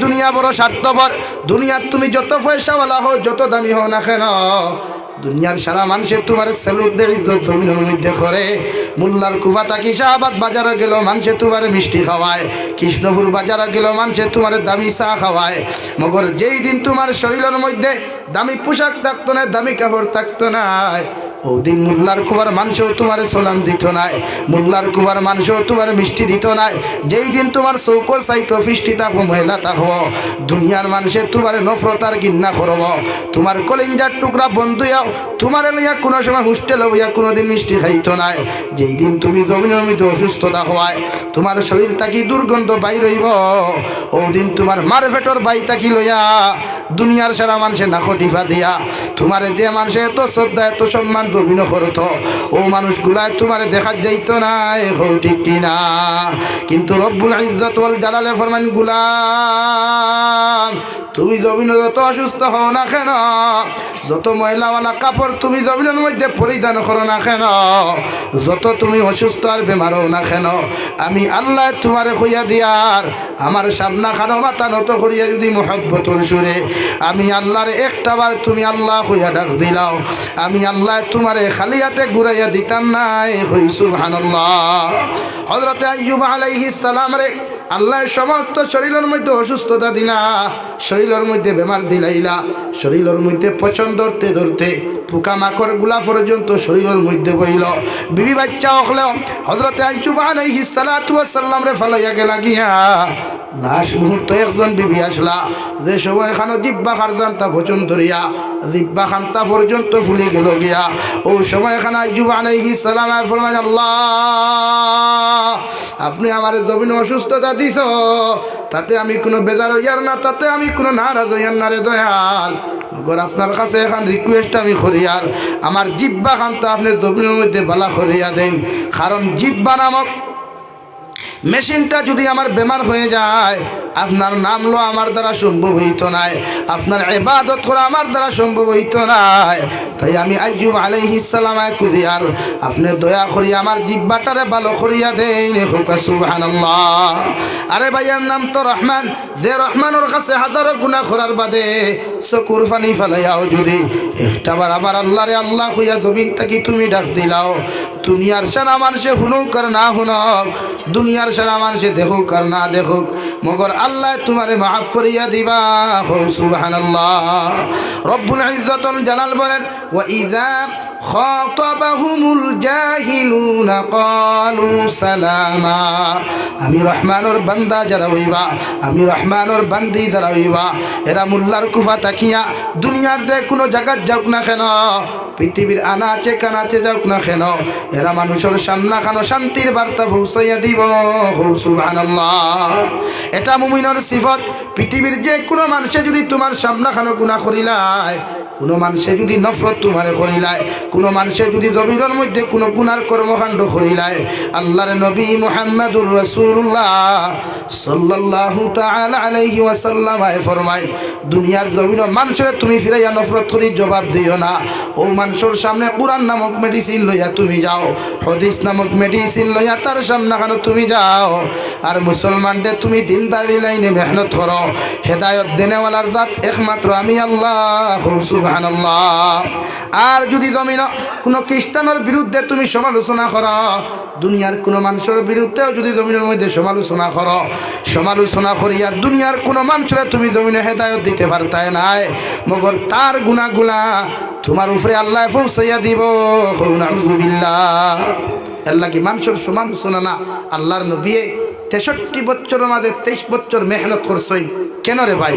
দুনিয়া বড় স্বার্থপর। দুনিয়ার তুমি যত পয়সাওয়ালা হও, যত দামি হও না কেন, দুনিয়ার সারা মানুষের তোমার স্যালুট দেয়, ইজ্জত জমিনের মধ্যে করে। মোল্লার কুফা থাকি শাহবাদ বাজারে গেল মানুষে তোমার মিষ্টি খাওয়ায়, কৃষ্ণপুর বাজারে গেল মানুষে তোমার দামি চা খাওয়ায়। মগর যেই দিন তোমার শরীরের মধ্যে দামি পোশাক থাকতো না, দামি কাপড় থাকতো না, ওদিন মোল্লার কুবার মানুষও তোমার সালাম দিত নাই, মোল্লার কুবার মানুষও তোমার মিষ্টি দিত নাই। যেই দিন তোমার চৌকর সাইট ফিষ্টি থাকবো, মহিলা থাকবো, দুনিয়ার মানুষের তোমার নফরত আর ঘৃণা করব। তোমার কলিঞ্জার টুকরা বন্ধুয়াও তোমার লইয়া কোনো সময় হোস্টেল হইয়া কোনোদিন মিষ্টি খাইতো নাই। যেই দিন তুমি জমিনের মধ্যে অসুস্থতা হওয়ায়, তোমার শরীর থাকি দুর্গন্ধ বাইর হইব, ওদিন তোমার মার পেটর বাই থাকি লইয়া দুনিয়ার সারা মানুষের নাকো টিফা দিয়া তোমার যে মানুষে এত শ্রদ্ধা এত সম্মান জমিন করতো, ও মানুষগুলায় তোমার দেখা যাইতো না, এখন ঠিক কিনা? কিন্তু রব্বুল ইজ্জত ওয়াল জালালে ফরমান, গোলাম তুমি জমিনে যত অসুস্থ হও না কেন, যত ময়লাওয়ালা কাপড় তুমি জমিনের মধ্যে পরিধান করো না কেন, যত তুমি অসুস্থ আর বেমার হও না কেন, আমি আল্লাহ তোমারে কইয়া দিয়ার আমার সামনা খানো মাথা নত করিয়া যদি মোহাব্বতর সুরে আমি আল্লাহর একটা বার তুমি আল্লাহ কইয়া ডাক দিলাও, আমি আল্লাহ তোমারে খালি হাতে ঘুরাইয়া দিতাম নাই। হই সুবহানাল্লাহ। হযরত আইয়ুব আলাইহিস সালাম রে আল্লাহ সমস্ত শরীরের মধ্যে অসুস্থতা দিলা, শরীরের মধ্যে বেমার দিলাইলা, শরীরের মধ্যে পচন ধরতে ধরতে পোকামাকড় গুলা পর্যন্ত শরীরের মধ্যে বইল। বিবি বাচ্চা হলেও হযরত আইয়ুব আলাইহিস সালাতু ওয়াস সালাম রে ফালাইয়া গেলা গিয়া লাশ মুহূর্তে একজন বিবি আসলা, যে সময় খানো জিব্বা খারদান্তা পচন ধরিয়া জিব্বা খান্তা পর্যন্ত ফুলে গেল গিয়া, ও সময় খানা আইয়ুব আলাইহিস সালাম ফরমান, আল্লাহ আপনি আমার জমিনে অসুস্থতা দিছ, তাতে আমি কোনো বেজার হইয়ার না, তাতে আমি কোনো নারাজ হইয়ার না রে দয়াল। মগর আপনার কাছে এখন রিকোয়েস্ট আমি করি, আর আমার জিব্বা খানটা আপনি জমিনের মধ্যে বালা করিয়া দেন, কারণ জিব্বা নামক মেশিনটা যদি আমার বেমার হয়ে যায়, আপনার নাম লো আমার দ্বারা সম্ভব হইতো নাই, আপনার ইবাদত করা আমার দ্বারা সম্ভব হইতো নাই। তাই আমি আইয়ুব আলাইহিস সালাম কুদি আর আপনি দয়া করি আমার জিব্বাটারে ভালো করিয়া দেন। সুবহানাল্লাহ। আরে ভাইয়ার নাম তো রহমান, যে রহমানের কাছে হাজারো গুনাহ করার বাদে চকুর পানি ফেলাইয়াও যদি একটাবার আবার আল্লাহরে আল্লাহ হইয়া জমিন থাকি তুমি ডাক দিলাও, দুনিয়ার সারা মানুষে শুনুক আর না শুনুক, দুনিয়ার সারা মানুষে দেখুক আর না দেখুক, মগর আল্লাহ তোমারে মাফ করিয়া দিবা। সুবহানাল্লাহ। রব্বুল ইজ্জতুল জালাল বলেন, ওয়া ইযা খাতাবাহুমুল জাহিলুনা ক্বালু সালামা। আমি রহমানের বান্দা যারা হইবা, আমি রহমানের বান্দি যারা হইবা, এরা মোল্লার কুফা তাকিয়া দুনিয়ার যে কোনো জায়গায় যাওক না কেন, পৃথিবীর আনাচে কানাচে যাওক না কেন, এরা মানুষের সামনা খানো শান্তির বার্তা পৌঁছাইয়া দিব। সুবহানাল্লাহ। এটা মুমিনের সিফত। পৃথিবীর যে কোনো মানুষে যদি তোমার সামনা খানো গুনাহ করিলায়, কোনো মানুষে যদি নফরত তোমারে করিলায়, কোনো মানুষে যদি জমিনের মধ্যে কোনো গুনার কর্মকাণ্ড করিলায়, আল্লাহর নবী মুহাম্মদুর রাসূলুল্লাহ সাল্লাল্লাহু তাআলা আলাইহি ওয়াসাল্লাম ফরমায়, দুনিয়ার জমিন মানুষের তুমি ফিরাইয়া নফরত করি জবাব দিও না। ও মানুষের সামনে কোরআন নামক মেডিসিন লইয়া তুমি যাও, হাদিস নামক মেডিসিন লইয়া তার সামনে কেন তুমি যাও, আর মুসলমানদের তুমি দিনদারি লাইনে মেহনত করো। হেদায়ত দেনেওয়ালার জাত একমাত্র আমি আল্লাহ। সুবহানাল্লাহ। আর যদি জমিন কোনো খ্রিস্টানের বিরুদ্ধে তুমি সমালোচনা করো, দুনিয়ার কোনো মানুষের বিরুদ্ধেও যদি জমিনের মধ্যে সমালোচনা করো, সমালোচনা করিয়া দুনিয়ার কোনো মানুষের তুমি জমিনে হেদায়ত দিতে পারতাই নাই, মগর তার গুনাহগুলা তোমার উপরে আল্লাহ পৌঁছাইয়া দিব। নাউযুবিল্লাহ। আল্লাহ কি মানুষের সমালোচনা না? আল্লাহর নবী 63 বছরের মাঝে 23 বছর মেহনত করছই কেন রে ভাই?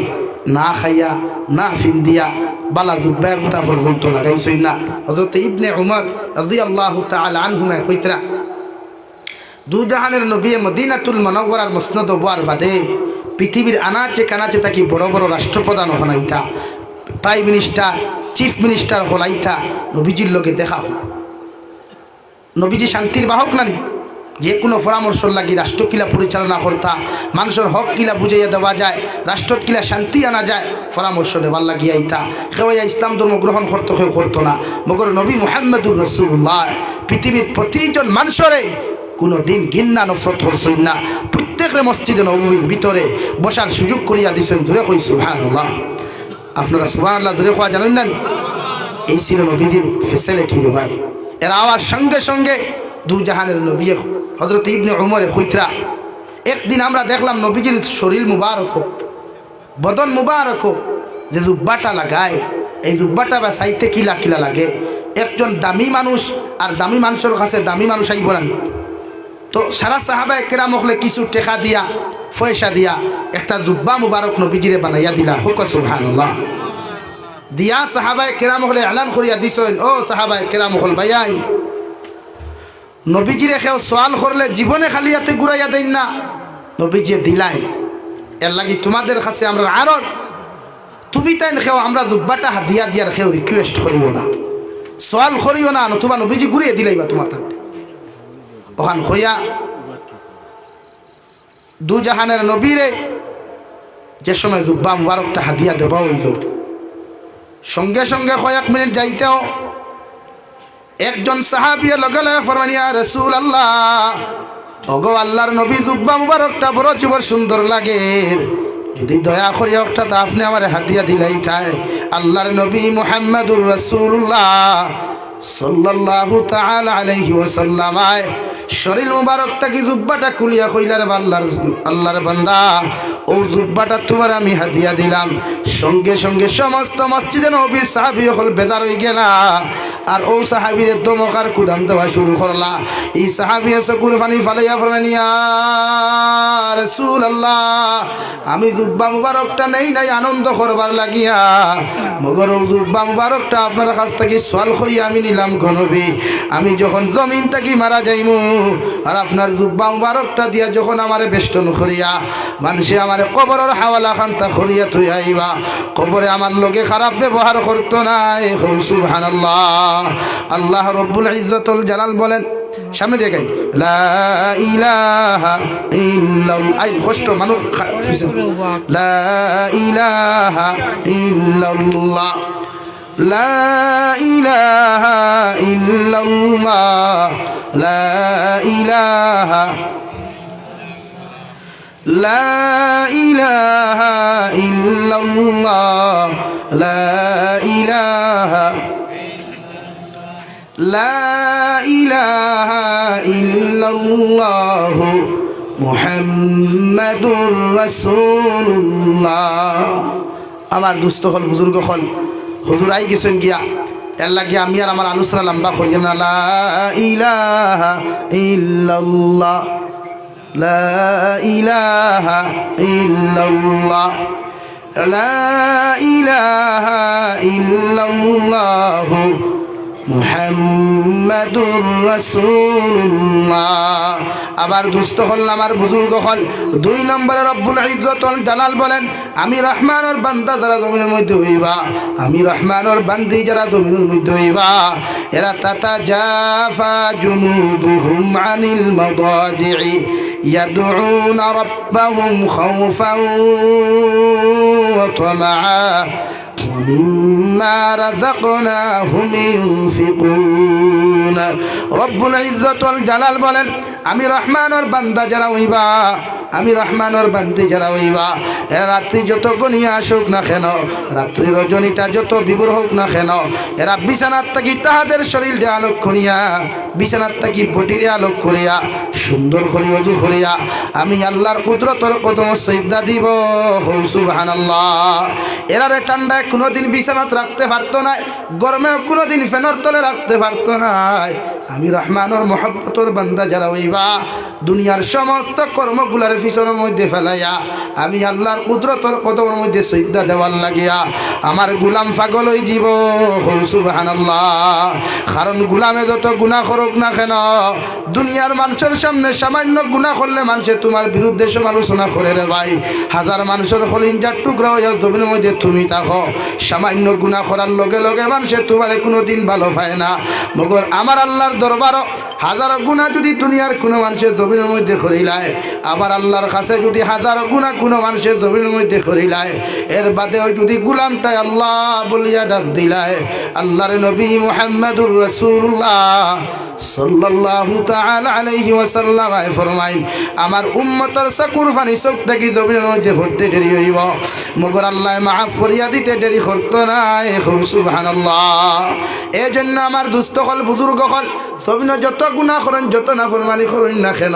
না খাইয়া না ফিন্দিয়া বালা জুব্বা গুতা পর্যন্ত লাগাইছই না। হযরত ইবনে উমর রাদিয়াল্লাহু তাআলা আনহুমা কইতরা, দুজাহানের নবী মদিনাতুল মুনাওয়ারার মসনদ ওয়ার বাদে পৃথিবীর আনাচে কানাচে থাকি বড় বড় রাষ্ট্রপ্রধান হনাইতা, প্রাইম মিনিস্টার, চিফ মিনিস্টার হলাইতা, নবীজির লোকে দেখা হোক। নবীজি শান্তির বাহক নানি, যে কোনো পরামর্শ লাগি রাষ্ট্র কিলা পরিচালনা করতা, মানুষের হক কিলা বুঝাইয়া দেওয়া যায়, রাষ্ট্র কিলা শান্তি আনা যায়, পরামর্শ নেবার লাগিয়া আইতা। কেউ ইসলাম ধর্ম গ্রহণ করতো, কেউ করতো না। মগর নবী মুহাম্মদুর রাসূলুল্লাহ পৃথিবীর প্রতিজন মানুষরে কোনো দিন ঘিন্না নফরত করছেন না। প্রত্যেকের মসজিদে নববীর ভিতরে বসার সুযোগ করিয়া দিয়েছেন। ধরে কই সুবহানাল্লাহ। আপনারা সুবহানাল্লাহ ধরে কোয়া জানেন না? এই ছিল নবীদের ফেসিলিটি রে ভাই। এর আওয়ার সঙ্গে সঙ্গে দু জাহানের নবী হযরত ইবনে উমর খুতরা, একদিন আমরা দেখলাম নবীজির শরীর মুবারক, বদন মুবারক, যে জুব্বাটা লাগায়, এই জুব্বাটা বা সাইতে কিলা কিলা লাগে। একজন দামি মানুষ আর দামি মানুষের কাছে দামি মানুষ আইব না, তো সারা সাহাবায়ে কেরাম হলে কিছু টেকা দিয়া পয়সা দিয়া একটা জুব্বা মুবারক নবীজিরে বানাইয়া দিলা। হুক সুবহানাল্লাহ। দিয়া সাহাবায়ে কেরাম হলে এলান করিয়া দিছেন, ও সাহাবায়ে কেরাম হল ভাইয়াই, নবীজিরে কেউ সওয়াল করলে জীবনে খালিয়াতে ঘুরাইয়া দেন না, নবীজি দিলাই। এর লাগি তোমাদের কাছে আমরা আরো তুমি তাই খেও আমরা জুব্বাটা হাদিয়া দিয়ার খেও রিকোয়েস্ট করিও না, সওয়াল করিও না, নতুবা নবীজি ঘুরিয়ে দিলাইবা তোমার তান। ওখান হইয়া দু জাহানের নবীরে যে সময় জুব্বা মুবারকটা হাদিয়া দেওয়া হইল, সঙ্গে সঙ্গে কয়েক মিনিট যাইতেও একজন সাহাবিয়ে লগে লগে ফরমান, ইয়া রাসূলুল্লাহ, ওগো আল্লাহর নবী, জুব্বা মুবারকটা বড় জীবন সুন্দর লাগে, যদি দয়া করি একটা তা আপনি আমার হাদিয়া দিলাই তাই। আল্লাহর নবী মুহাম্মদুর রাসূলুল্লাহ সাল্লাল্লাহু তাআলা আলাইহি ওয়াসাল্লাম শরীর মুবারক থেকে জুব্বাটা খুলিয়া কইলার, আল্লাহর বান্দা, ও জুব্বাটা তোমার আমি হাদিয়া দিলাম। সঙ্গে সঙ্গে সমস্ত মসজিদে নবীর সাহাবী হল বেদার হয়ে গেলা, আর ও সাহাবীরে দমকার কুদাম দেওয়া শুরু করলা। এই সাহাবী চকুর পানি ফালাইয়া ফরমান, ইয়া রাসূলুল্লাহ, আমি জুব্বা মুবারকটা নেই নাই আনন্দ করবার লাগিয়া, মগর ও জুব্বা মুবারকটা আপনার কাছ থেকে সওয়াল করিয়া আমি নিলাম গো নবী। আমি যখন জমিন থেকে মারা যাইমু আর আপনার জুব্বা মুবারকটা দিয়া যখন আমারে বেষ্টন করিয়া মানুষে আমারে কবরের হাওয়ালা খান্তা করিয়া তুই আইবা, কবরে আমার লোকে খারাপ ব্যবহার করতো না। সুবহানাল্লাহ। আল্লাহ রব্বুল ইজ্জতুল জালাল বলেন, সামনে দেখেন, লা ইলাহা ইল্লাল্লাহ, আই কষ্ট মানুষ, লা ইলাহা ইল্লাল্লাহ, লা ইলাহা ইল্লাল্লাহ, লা ইলাহা, লা ইলাহা ইল্লাল্লাহ, লা ইলাহা, লা ইলাহা ইল্লাল্লাহ মুহাম্মাদুর রাসূলুল্লাহ। আমার দুস্থ হল বুজুর্গ হল হুজুর আই গেছেন গিয়া, এর লাগে আমি আর আমার আলোচনা লম্বা করি না। লা ইলাহা ইল্লাল্লাহ, লা ইলাহা ইল্লাল্লাহ, লা ইলাহা ইল্লাল্লাহ মুহাম্মাদুর রাসূলুল্লাহ। আবার দুস্থ হল আমার বুজুর্গ হল, 2 নম্বরে রব্বুল ইজ্জতুল জালাল বলেন, আমি রহমানের বান্দা যারা জমিনের মধ্যে হইবা, আমি রহমানের বান্দি যারা জমিনের মধ্যে হইবা, এরা তাতাজাফা জুনুবুহুম আনিল মাদাজি'i ইয়াদউনা রাব্বাহুম খাওফান ওয়া তামাআ ومما رزقناهم ينفقون। রব্বুল ইজ্জতুল জালাল বলেন, আমি রহমানের বান্দা যারা হইবা, আমি রহমানের বান্দি যারা হইবা, এরা রাত্রি যত গনিয়া আসুক না কেন, রাত্রি রজনীটা যত বিভোর হোক না কেন, এরা বিছানার থাকি তাহাদের শরীরে আলোক করিয়া, বিছানার থাকি বটিরে আলোক করিয়া সুন্দর করে ওযু করিয়া আমি আল্লাহর কুদরতের কদম সিজদা দিব। সুবহানাল্লাহ। এরারে ঠান্ডায় কোনোদিন বিছানাত রাখতে পারতো না, গরমেও কোনোদিন ফ্যানের তলে রাখতে পারতো না। আমি রহমানের মহব্বতের বান্দা যারা হইবা, দুনিয়ার সমস্ত কর্মগুলার পিছনের মধ্যে ফেলাইয়া আমি আল্লাহর কুদরতের কদমের মধ্যে সিজদা দেওয়ার লাগিয়া আমার গোলাম পাগল হয়ে যাব। সুবহানাল্লাহ। কারণ গোলামে যত গুনাহ করুক না কেন, দুনিয়ার মানুষের সামনে সামান্য গুনাহ করলে মানুষে তোমার বিরুদ্ধে সমালোচনা করে রে ভাই। হাজার মানুষের কলিজার টুকরা হইয়া জমিনের মধ্যে তুমি থাকো, সামান্য গুনাহ করার লগে লগে মানুষে তোমারে কোনোদিন ভালো পায় না। মগর আমার আল্লাহর দরবারও হাজারো গুনাহ যদি দুনিয়ার কোনো মানুষের জমিনের মধ্যে করিলায়, আবার আল্লাহর কাছে যদি হাজারো গুনাহ কোনো মানুষের জমিনের মধ্যে করিলায়, এর বাদেও যদি গুলামটাই আল্লাহ বলিয়া ডাক দিলায়, আল্লাহর নবী মুহাম্মদুর রাসূলুল্লাহ সাল্লাল্লাহু তাআলা আলাইহি ওয়াসাল্লাম ফরমাইন, আমার উম্মতের সাকুর পানি চোখ থেকে জমিনের মধ্যে পড়তে দেরি হইব, মগর আল্লাহ মাফ করিয়া দিতে দেরি করতো না। সুবহানাল্লাহ। এই জন্য আমার দুস্থ হল বুজুর্গ হল জমিনে যত গুনাহ করেন, যত নাফরমানি করেন না কেন,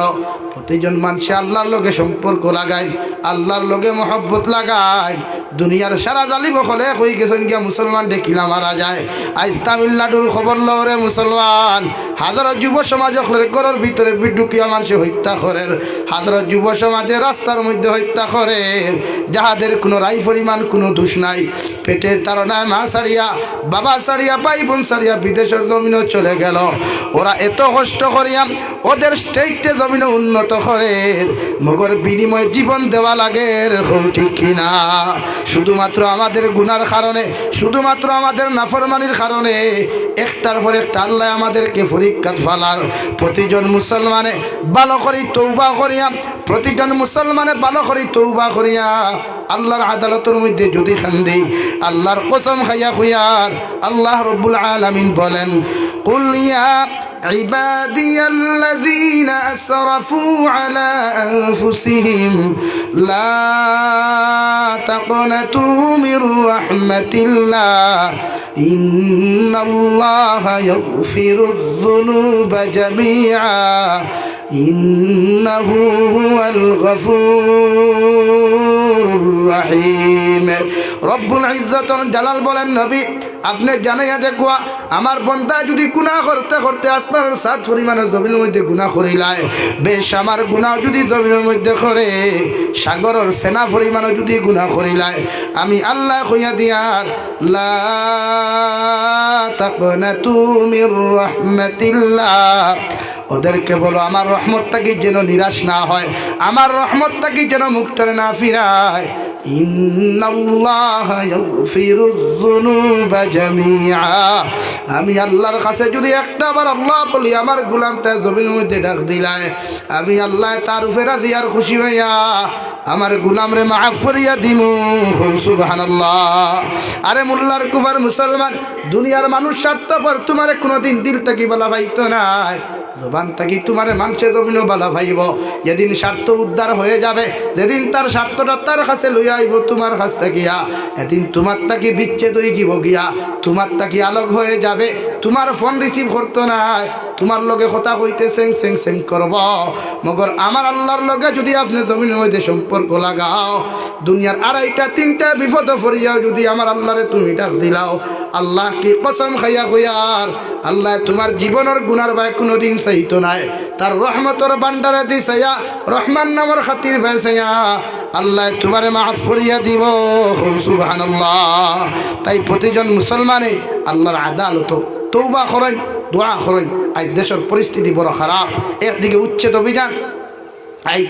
প্রতিজন মানুষে আল্লাহর লগে সম্পর্ক লাগায়, আল্লাহর লগে মহব্বত লাগায়। দুনিয়ার সারা জালিম হলে হয়ে গেছেন গিয়া মুসলমান দেখিলা মারা যায়। আজ তামিলনাড়ুর খবর লরে মুসলমান হাজারো যুব সমাজ ঘরের ভিতরে বিডুকিয়া মানুষে হত্যা করেন, হাজারো যুব সমাজে রাস্তার মধ্যে হত্যা করেন, যাহাদের কোনো রাই পরিমাণ কোনো দোষ নাই। পেটে তার নাই মা সারিয়া, বাবা সারিয়া, ভাই বোন সারিয়া বিদেশের জমিনও চলে গেল। ওরা এত কষ্ট করিয়া ওদের স্টেটে জমিনে উন্নত করে, মগর বিনিময়ে জীবন দেওয়া লাগে। ঠিক কিনা? শুধুমাত্র আমাদের গুনার কারণে, শুধুমাত্র আমাদের নাফরমানির কারণে একটার পর একটা আল্লাহ আমাদেরকে পরীক্ষাত ফালার। প্রতিজন মুসলমানে ভালো করে তৌবা করিয়া, প্রতিজন মুসলমানে ভালো করে তৌবা করিয়া আল্লাহর আদালতের মধ্যে যদি খান্দি, আল্লাহর কসম খাইয়া খুইয়ার আল্লাহ রব্বুল আলামিন বলেন, কুল ইয়া عبادي الذين أسرفوا على أنفسهم لا تقنطوا من رحمة الله إن الله يغفر الذنوب جميعا إنه هو الغفور الرحيم। রব্বুল ইজ্জত জালাল বলেন, নবী আপনি জানাইয়া দেখো আমার বান্দা যদি গুনাহ করতে করতে আসমানের সাত পরিমাণের জমিনের মধ্যে গুনাহ করিলায়, বেশ আমার গুনাহ যদি জমিনের মধ্যে করে সাগরের ফেনা পরিমাণও যদি গুনাহ করিলায়, আমি আল্লাহ কইয়া দিয়ার লা তাকনাতু মির রাহমাতিল্লাহ, ওদেরকে বলো আমার রহমতটাকে যেন নিরাশ না হয়, আমার রহমতটাকে যেন মুখটারে না ফিরায়। ইন্নাল্লাহা ইয়াগফিরুয যুনুবা জামিআ, আমি আল্লাহর কাছে যদি একটাবার আল্লাহ বলি আমার গোলামটা জমিনের মধ্যে ডাক দিলায়, আমি আল্লাহ তার উপরে রাজি আর খুশি হইয়া আমার গোলামরে মাফ করিয়া দিমু। সুবহানাল্লাহ। আরে মোল্লার কুফার মুসলমান দুনিয়ার মানুষ স্বার্থপর, তোমারে কোনোদিন দিল থেকে বলা পাইতো নাই, জবান থাকি তোমার মানুষের জমিনও বালা ভাইব। যেদিন স্বার্থ উদ্ধার হয়ে যাবে, যেদিন তার স্বার্থটা তার কাছে লইয়া আইব তোমার কাছ থাকিয়া, এদিন তোমার তাকে বিচ্ছেদ হয়ে যাব গিয়া, তোমার তাকে আলোক হয়ে যাবে, তোমার ফোন রিসিভ করতো নাই, তোমার লগে কথা হইতে সেং সেং সেং করব। মগর আমার আল্লাহর লগে যদি আপনি জমিনের মধ্যে সম্পর্ক লাগাও, দুনিয়ার আড়াইটা তিনটা বিপদ ফরিয়াও যদি আমার আল্লাহরে তুমি ডাক দিলাও, আল্লাহ কি কসম খাইয়া হইয়ার আল্লাহ তোমার জীবনের গুনার ভাই কোনোদিন চাইতো নাই, তার রহমতর বান্ডারে দিছাইয়া রহমান নামের খাতির বেসাইয়া আল্লাহ তোমারে মাফ করিয়া দিব। সুবহানাল্লাহ। তাই প্রতিজন মুসলমানে আল্লাহর আদালত তৌবা করেন, দোয়া করেন। আজ দেশের পরিস্থিতি বড় খারাপ, একদিকে উচ্ছেদ অভিযান, আই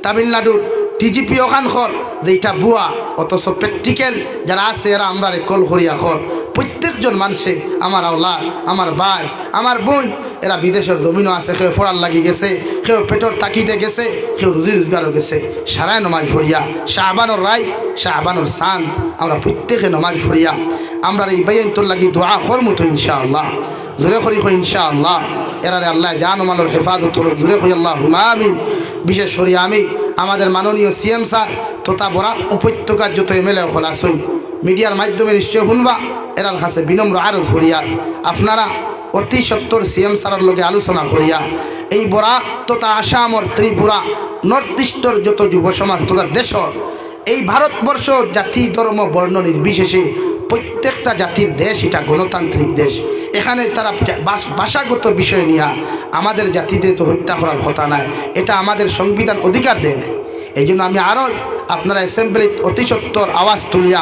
তামিলনাড়ুর টিজিপি ওখান খর যে এটা বুয়া, অথচ প্র্যাকটিক্যাল যারা আছে এরা আমরা কল করিয়া খর। প্রত্যেকজন মানুষে আমার আওলাদ, আমার ভাই, আমার বোন এরা বিদেশের জমিনও আছে, কেউ ফোড়ার লাগি গেছে, কেউ পেটর তাকিতে গেছে, কেউ রুজি রোজগারও গেছে। সারায় নমাজ পড়িয়া শাহবানোর রায়, শাহবানোর চাঁদ আমরা প্রত্যেকে নমাজ পড়িয়া আমরা এই বাইন্তর লাগি দোয়া করমু তো ইনশাআল্লাহ। জোরে করি কই ইনশাআল্লাহ। এরারে আল্লাহ জান মালের হেফাজত হল, জোরে কই আল্লাহুম্মা আমিন। বিশেষ করে আমি আমাদের মাননীয় সিএম স্যার তথা বরাক উপত্যকার যত এমএলএ হল আসুন, মিডিয়ার মাধ্যমে নিশ্চয় শুনবা, এরার কাছে বিনম্র আরজ করিয়া আপনারা অতি সত্তর সিএম স্যারের লগে আলোচনা করিয়া এই বরাক তথা আসামর ত্রিপুরা নর্থ ইস্টর যত যুব সমাজ তথা দেশর এই ভারতবর্ষ জাতি ধর্ম বর্ণ নির্বিশেষে প্রত্যেকটা জাতির দেশ, এটা গণতান্ত্রিক দেশ। এখানে তারা ভাষাগত বিষয় নিয়ে আমাদের জাতিতে তো হত্যা করার কথা নাই, এটা আমাদের সংবিধান অধিকার দেয় না। এই জন্য আমি আরও আপনারা অ্যাসেম্বলি অতি সত্তর আওয়াজ তুলিয়া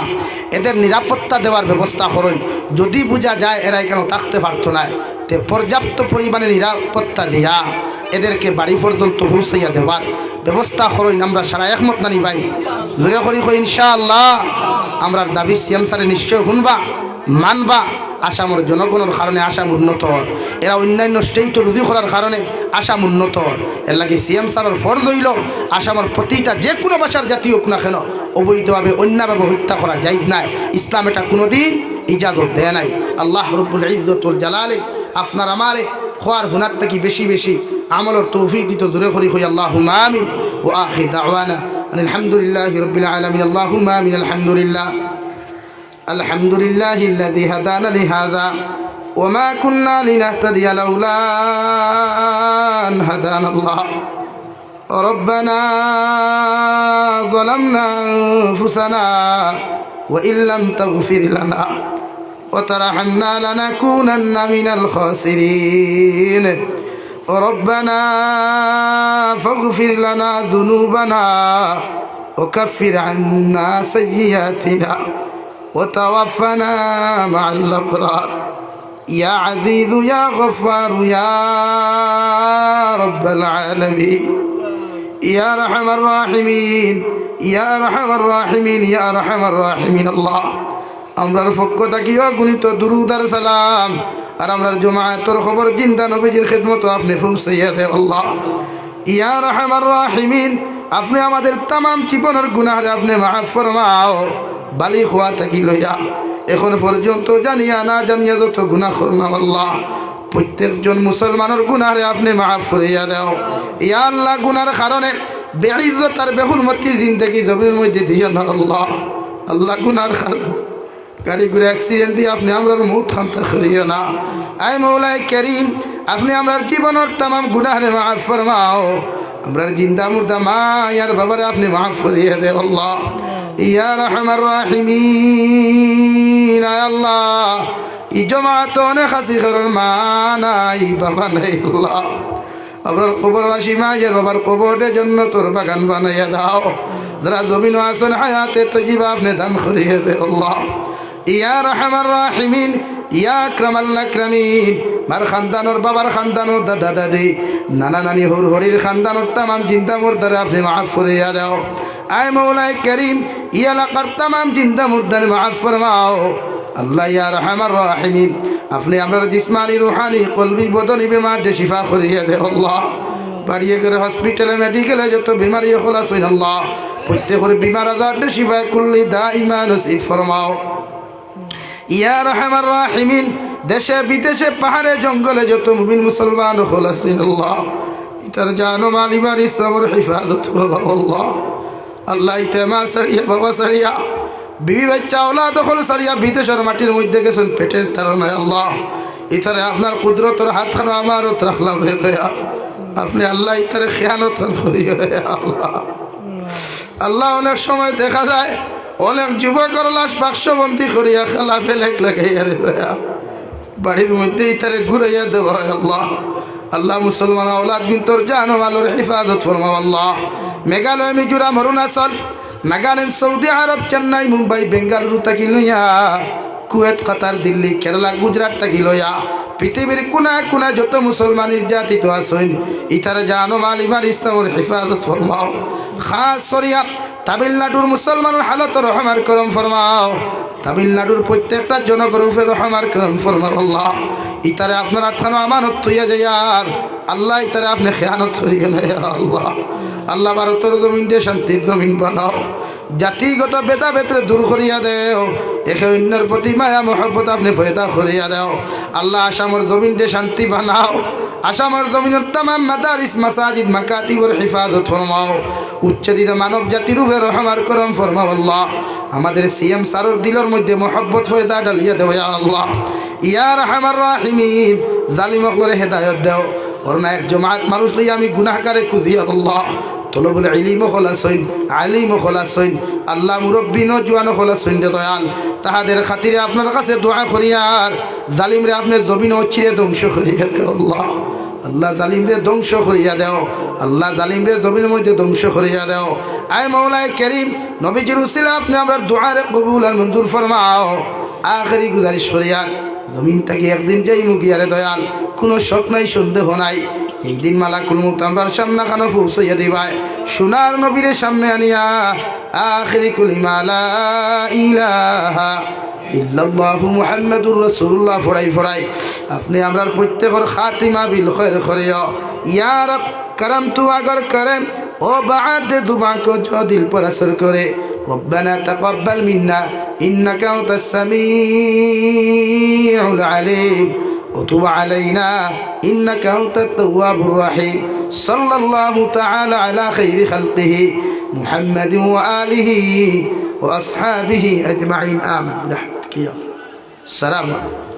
এদের নিরাপত্তা দেওয়ার ব্যবস্থা করেন। যদি বোঝা যায় এরা এখানে থাকতে পারতো না, তে পর্যাপ্ত পরিমাণে নিরাপত্তা দিয়া এদেরকে বাড়ি পর্যন্ত পৌঁছাইয়া দেওয়ার ব্যবস্থা করেন। আমরা সারা একমত নানি ভাই, জোরে করি কই ইনশাআল্লাহ। আমরার দাবি সিএম স্যারে নিশ্চয় শুনবা মানবা। আসামের জনগণের কারণে আসাম উন্নত, এরা অন্যান্য স্টেট রুজু করার কারণে আসাম উন্নত। এর লাগে সিএম স্যারের ফরজ হইল আসামের প্রতিটা যে কোনো ভাষার জাতি হোক না কেন অবৈধভাবে অন্যভাবে হত্যা করা যায় নাই। ইসলাম এটা কোনোদিন ইজাজত দেয় নাই। আল্লাহ রব্বুল ইজ্জতুল জালালে আপনার আমারে খোয়ার গুনার থেকে বেশি বেশি আমলের তৌফিক দিত জোরে করি হই আল্লাহুম্মা আমিন। ওয়া আখির দাওয়ানা আলহামদুলিল্লাহি রাব্বিল আলামিন। আল্লাহুম্মা আমিন। আলহামদুলিল্লাহ আলহামদুলিল্লাহিল্লাযী হাদানা লিহাযা ওয়া মা কুন্না লিনাহতাদিয়া লাউলা আন হাদানাল্লাহ। ربنا ظلمنا أنفسنا وإن لم تغفر لنا وترحمنا لنكونن من الخاسرين. ربنا فاغفر لنا ذنوبنا وكفر عنا سيئاتنا وتوفنا مع الأبرار. يا عزيز يا غفار يا رب العالمين يا أرحم الراحمين يا أرحم الراحمين يا أرحم الراحمين. الله আমরার পক্ষ থাকিও গুণিত দুরুদ আর সালাম আর আমরার জমায়েতের খবর জিন্দা নবীজির খিদমত আপনি পৌঁছাইয়া দেন আল্লাহ। ইয়া রাহমার রাহিমিন, আপনি আমাদের तमाम জীবনের গুনাহরে আপনি মাফ ফরমাও। বালি হওয়া থাকি লইয়া এখন পর্যন্ত জানিয়া না জানিয়া যত গুনাহ করলাম আল্লাহ প্রত্যেকজন মুসলমানের গুনাহরে আপনি মাফ করিয়া দাও। ইয়া আল্লাহ গুনার কারণে বেইজ্জত আর বেহুরমতির জিন্দেগি জমিনের মধ্যে দিও না আল্লাহ। আল্লাহ গুনার কারণে গাড়ি ঘুরে অ্যাক্সিডেন্ট দিয়ে আপনি আমরার মৌত খান্তা করিও না। আয় মৌলাই করিম, আপনি আমরার জীবনের तमाम গুনাহরে মাফ ফরমাও। আমরার জিন্দা মুর্দা মা ইয়ার বাবারে আপনি মাফ করিয়া দে আল্লাহ। ইয়া রাহমার রাহিমিন, আয় আল্লাহ ই জমাত অনেক হাসি করার মা নাই বাবা নাই আল্লাহ। আমরার কবরবাসী মা ইয়ার বাবার কবরের জন্য তোর বাগান বানাইয়া দাও। যারা জমিন আসন হায়াতে তো জীবা আপনি দান করিয়া দে আল্লাহ। ইয়া রাহমার রাহিমিন, ইয়া আকরামাল আকরামিন, মার খানদানোর বাবার খানদানোর দাদা দাদি নানা নানি হর হরির খানদানোর तमाम জিন্দা মুর্দারে আপনি মাফ করিয়া দাও। আয় মৌলাই করিম, ই এলাকার तमाम জিন্দা মুর্দারে মাফ ফরমাও আল্লাহ। ইয়া রাহমার রাহিমিন, আপনি আমরা জিসমানি রুহানি কলবি বদনি বিমারে শিফা করিয়া দে আল্লাহ। বাড়িয়ে করে হসপিটালে মেডিকেলে যত বিমারি খোলাস হইন আল্লাহ, প্রত্যেকের বিমার আজারটা শিফা কুল্লি দাইমা নসিব ফরমাও। ইয়া রাহমার রাহিমিন, দেশে বিদেশে পাহাড়ে জঙ্গলে যত মুমিন মুসলমান খোলাস হইন আল্লাহ, ইতার জানো মালিমার ইসলামের হিফাজত করবা আল্লাহ। আল্লাহ ইতেমা সারিয়া বাবা সারিয়া বিবি বাচ্চা ওলাদ দখল সারিয়া বিদেশের মাটির মধ্যে গেছেন পেটের তাড়নায় আল্লাহ। ইতারে আপনার কুদরতের হাত খানো আমারও রাখলাম হয়ে গয়া আপনি আল্লাহ ইতারে খেয়ানত করিয়ে আল্লাহ। আল্লাহ অনেক সময় দেখা যায় অনেক যুবকের লাশ বাক্সবন্দি করিয়া খেলা ফেলে লাগাইয়া দেয়া বাড়ির মধ্যে ইতারে ঘুরাইয়া দেওয়া হয় আল্লাহ। আল্লাহ মুসলমান আওলাদ কিন্তু জানো আলোর হিফাজত ফরমাও আল্লাহ। মেঘালয়, মিজোরাম, অরুণাচল, নাগাল্যান্ড, সৌদি আরব, চেন্নাই, মুম্বাই, বেঙ্গালুরু থাকি লইয়া কুয়েত, কাতার, দিল্লি, কেরালা, গুজরাট থাকি লইয়া পৃথিবীর কোনা কোনা যত মুসলমান নির্যাতিত আছেন ইতারে জানো মালিমার ইসলামের হিফাজত ফরমাও। খাস করিয়া তামিলনাডুর মুসলমানের হালত রহমার করম ফরমাও। তামিলনাডুর প্রত্যেকটা জনগণের উপরে রহমার করম ফরমাও আল্লাহ। ইতারে আপনার আত্মানো আমানত তৈয়া যায় আর আল্লাহ ইতারে আপনি খেয়ানত করিয়ে নেয় আল্লাহ। আল্লাহ ভারতের জমিনটা শান্তির জমিন বানাও, জাতিগত ভেদাভেদরে দূর করিয়া দেও, একে অন্যের প্রতি মায়া মহব্বত আপনি ফয়দা করিয়া দেও আল্লাহ। আসামের জমিনটা শান্তি বানাও, আসামের জমিনের तमाम মাদারিস মাসাজিদ মাকাতিবের হিফাজত ফরমাও। উচ্চদিত মানব জাতির উপরে রহমার করম ফরমাও আল্লাহ। আমাদের সিএম সারর দিলের মধ্যে মহব্বত ফয়দা ডালিয়া দেও ইয়া আল্লাহ। ইয়া রাহমার রাহিমিন, জালিমকলরে হেদায়ত দেও। করোনা এক জমাত মানুষ লইয়া আমি গুনাহগারে কুদিয়া আল্লাহ। তলবুল ইলম খলাস হইন, আলিম খলাস হইন আল্লাহ। মুরব্বী নজওয়ান খলাস হইন রে দয়াল। তাহাদের খাতিরে আপনার কাছে দোয়া করিয়ার জালিমরে আপনার জমিন ছিঁড়ে ধ্বংস করিয়া দেও আল্লাহ। আল্লাহ জালিমরে ধ্বংস করিয়া দেও আল্লাহ, জালিমরে জমিনের মধ্যে ধ্বংস করিয়া দেও। আয় মৌলাই করিম, নবীজির উসিলা আপনি আমরা দোয়ারে কবুল আর মঞ্জুর ফরমাও। আখেরি গুজারিশ করিয়ার জমিন থেকে একদিন যাই মুগিয়ারে দয়াল, কোনো শক নাই সন্দেহ নাই। এই দিন মালাকুল মউত আমরার সামনে খানো পৌঁছাইয়া দিবাই, সোনার নবীর সামনে আনিয়া আখিরি কালিমা লা ইলাহা ইল্লাল্লাহু মুহাম্মাদুর রাসূলুল্লাহ ফড়াই আপনি আমরার প্রত্যেকের খাতিমা বিল খৈর করিও ইয়া রব করম তু আগর করেন ও বাদ দুবা কো जो दिल पर असर करे रब्बना तकब्बल मिन्ना इन्नका अंतस समीउल अलीम وتب علينا إنك أنت التواب الرحيم صلى الله تعالى على خير خلقه محمد وآله وأصحابه أجمعين آمين برحمتك يا السلام عليكم.